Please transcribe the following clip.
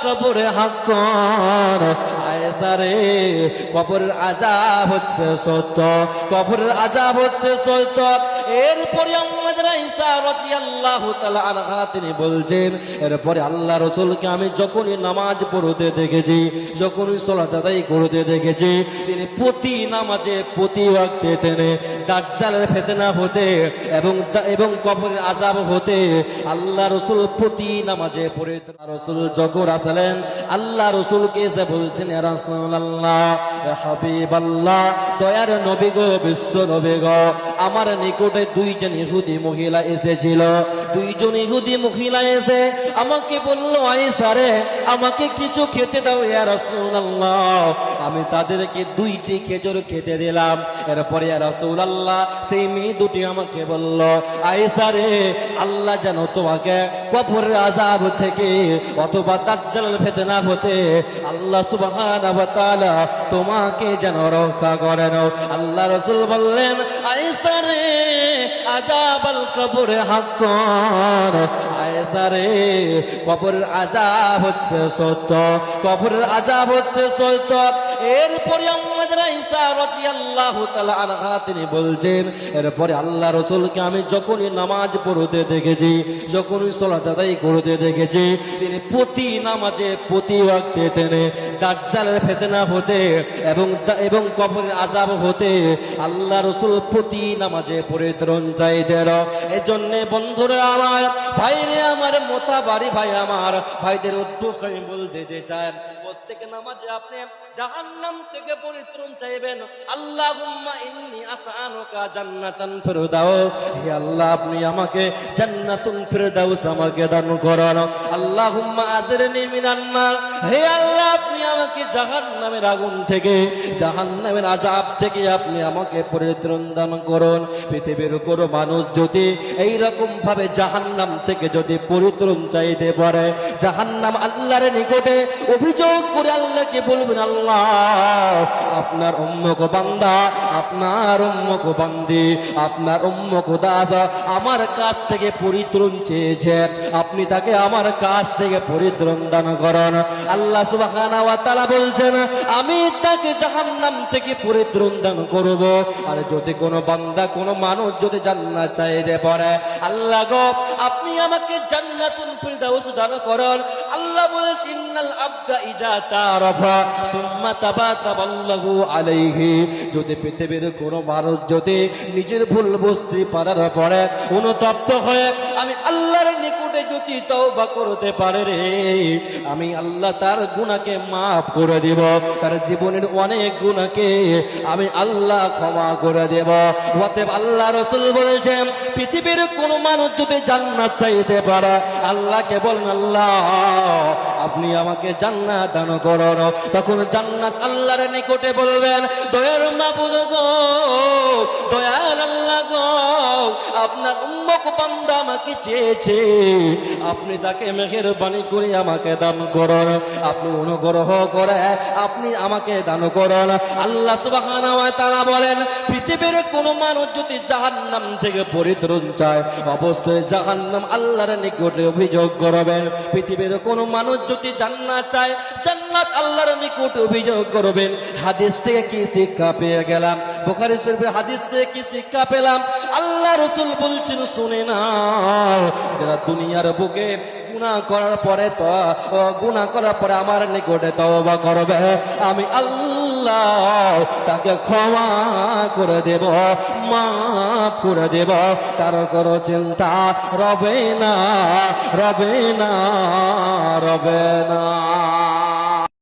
কবরে হাক্কান। আয়েশা রে, কবরের আযাব হচ্ছে সত্য, কবরের আযাব হচ্ছে সত্য। এরপরে আয়েশা রাদিয়াল্লাহু তাআলা আনহা তিনি বলছেন, এরপরে আল্লাহ রাসূলকে আমি যখনই নামাজ পড়তে দেখেছি, যখনই সালাত আদায় করতে দেখেছি, তিনি প্রতি নামাজে প্রতি ওয়াক্তে তিনি দাজ্জালের ফিতনা হতে এবং কবরের আযাব হতে আল্লাহ রাসূল প্রতি নামাজে পড়ে। রাসূল যখন আসলেন, আল্লাহ রাসূলকে এসে বলছেন, ইয়া রাসূলুল্লাহ, ইয়া হাবিবাল্লাহ, দয়ার নবী গো, বিশ্ব নবী গো, আমার নিকটে দুইজন ইহুদি মহিলা এসেছিল। দুইজন ইহুদি মহিলা এসে আমাকে বলল, আয়েশা রে, আমাকে কিছু খেতে দাও ইয়া রাসূলুল্লাহ। আমি তাদেরকে 2টি খেজুর খেতে দিলাম। এরপরে ইয়া রাসূলুল্লাহ, সেই মেয়ে দুটি আমাকে বলল, আয়েশা রে, আল্লাহ যেন তোমাকে কবরের আযাব থেকে অথবা দাজ্জালের ফিতনা হতে আল্লাহ সুবহানাহু ওয়া তাআলা তোমাকে যেন রক্ষা করেন। আল্লাহ রাসূল বললেন, আয়েশা রে, আযাবাল কবরে হাক্কান। আয়েশা রে, কবরের আযাব হচ্ছে সত্য, কবরের আযাব হচ্ছে সত্য। এরপরে আয়েশা রাদিয়াল্লাহু তাআলা আনহা তিনি বলছেন, এরপরে আল্লাহ রাসূলকে আমি যখনই নামাজ পড়তে দেখেছি, যখনই সালাত আদায় করতে দেখেছি, তিনি প্রতি নামাজে প্রতি ওয়াক্তে তিনি দাজ্জালের ফিতনা হতে এবং কবরের আযাব হতে আল্লাহ রাসূল প্রতি নামাজে পরিত্রাণ চাইতেন। এজন্য বন্ধুরা আমার, ভাইরে আমার, মোতাবারি ভাই আমার, ভাইদের উদ্দেশ্যে আমি বলতে চাই, প্রত্যেক নামাজে আপনি জাহান্নাম থেকে পরিত্রাণ চাইবেন। আল্লাহুম্মা ইন্নী আসআলুকা জান্নাতান ফিরদাউস, হে আল্লাহ, আপনি আমাকে জান্নাতুল ফিরদাউস আমাকে দান করুন। আল্লাহুম্মা আজরিনি মিনান নার, হে আল্লাহ, আপনি আমাকে জাহান্নামের আগুন থেকে, জাহান্নামের আযাব থেকে আপনি আমাকে পরিত্রাণ দান করুন। পৃথিবীর কোনো মানুষ যদি এই রকম ভাবে জাহান্নাম থেকে যদি পরিত্রাণ চাইতে পারে, জাহান্নাম আল্লাহর নিকটে অভিযোগ করে আল্লাহকে বলবেন, আল্লাহ, আপনার উম্মত বান্দা, আপনার উম্মত বান্দি, আপনার উম্মত দাস আমার কাছ থেকে পরিত্রাণ চেয়েছে, আপনি তাকে আমার কাছ থেকে পরিত্রাণ দান করুন। আল্লাহ সুবহানাহু ওয়া তাআলা বলছেন, আমি তাকে জাহান্নাম থেকে পরিত্রাণ দান করব। আর যদি কোনো বান্দা, কোনো মানুষ যদি জান্নাত চাইতে পারে, আল্লাহ গো, আপনি আমাকে জান্নাতুল ফিরদাউস দান করুন। আল্লাহ বলেছেন, ইন্নাল আবদা ইজা তারাফা সুম্মা তাবাতাবাল্লাহু আলাইহি, যদি পৃথিবীর কোনো মানুষ যদি নিজের ভুল বুঝতে পারার পরে অনুতপ্ত হয়ে আমি আল্লাহর নিকটে যদি তওবা করতে পারে রে, আমি আল্লাহ তার গুনাহকে মাফ করে দেব, তার জীবনের অনেক গুনাহকে আমি আল্লাহ ক্ষমা করে দেব। অতএব আল্লাহ রাসূল বলেছেন, পৃথিবীর কোন মানুষ যদি জান্নাত চাইতে পারে, আল্লাহকে বলেন, আল্লাহ, আপনি আমাকে জান্নাত দান করুন। তখন জান্নাত আল্লাহর নিকটে বলবেন, দয়ার মাবুদ গো, দয়ার আল্লাহ গো, আপনার উম্মত বান্দা আমাকে চেয়েছে, আপনি তাকে মেহেরবানি করে আমাকে দান করুন, আপনি অনুগ্রহ করে আপনি আমাকে দান করুন। আল্লাহ সুবহানাহু ওয়া তাআলা বলেন, পৃথিবীর কোন মানুষ যদি জাহান্নাম থেকে পরিত্রাণ চায়, অবশ্যই জাহান্নাম আল্লাহর নিকটে অভিযোগ করবেন। পৃথিবীর কোন মানুষ যদি জান্নাত চায়, জান্নাত আল্লাহর নিকটে অভিযোগ করবেন। হাদিস থেকে কি শিক্ষা পেয়ে গেলাম? বুখারী শরীফের হাদিস থেকে কি শিক্ষা পেলাম? আল্লাহ রাসূল বলছেন, শুনে না, যারা দুনিয়ার বুকে গুনাহ করার পরে আমার নিকটে তওবা করবে, আমি আল্লাহ তাকে ক্ষমা করে দেব, মাফ করে দেব, তার কোনো চিন্তা রবে না, রবে না, রবে না।